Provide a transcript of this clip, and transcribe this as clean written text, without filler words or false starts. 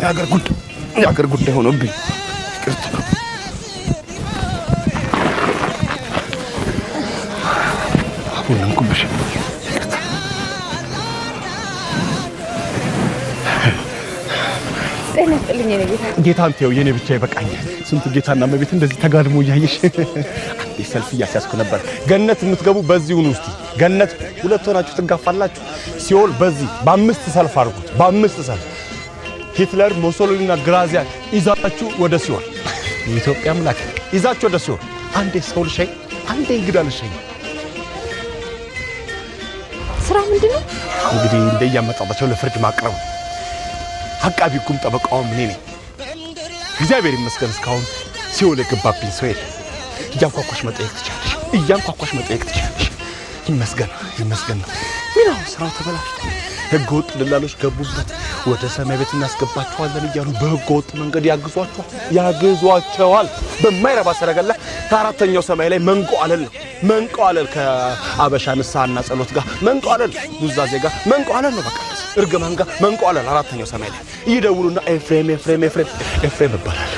የአገር ጉዳይ ሆኖብኝ ይቅርታ። አሁንም ኩብሽ ጤናስጥልኝ የኔ ጌታ አንተው የኔ ብቻ ይበቃኛል። ስንቱ ጌታና መቤት እንደዚህ ተጋድሞ ያየሽ። አንዴ ሰልፍ እያስያዝኩ ነበር። ገነት የምትገቡ በዚሁ ነው። እስቲ ገነት ሁለት ሆናችሁ ትጋፋላችሁ። ሲኦል በዚህ በአምስት ሰልፍ አድርጉት። በአምስት ሰልፍ ሂትለር ሞሶሎኒና ግራዚያን ይዛችሁ ወደ ሲኦል፣ የኢትዮጵያ አምላክ ይዛችሁ ወደ ሲኦል። አንዴ ሰው ልሸኝ፣ አንዴ እንግዳ ልሸኝ። ስራ ምንድነው? እንግዲህ እንደያመጣጣቸው ለፍርድ ማቅረብ። አቃቢ ሕጉም ጠበቃውም እኔ ነኝ። እግዚአብሔር ይመስገን እስካሁን ሲኦል የገባብኝ ሰው የለም። እያንኳኳሽ መጠየቅ ትችላለሽ። ይመስገን ነው። ምን ነው ስራው ተበላሽቶ ሕገ ወጥ ደላሎች ገቡበት። ወደ ሰማይ ቤት እናስገባቸዋለን እያሉ በሕገ ወጥ መንገድ ያግዟቸዋል። በማይረባ ሰረገላ ከአራተኛው ሰማይ ላይ መንቆአለል ከአበሻ ንስሐና ጸሎት ጋር መንቆአለል፣ ኑዛዜ ጋር መንቆአለል ነው። በቃ እርግማን ጋር መንቆአለል አራተኛው ሰማይ ላይ ይደውሉና ኤፍሬም ይባላል።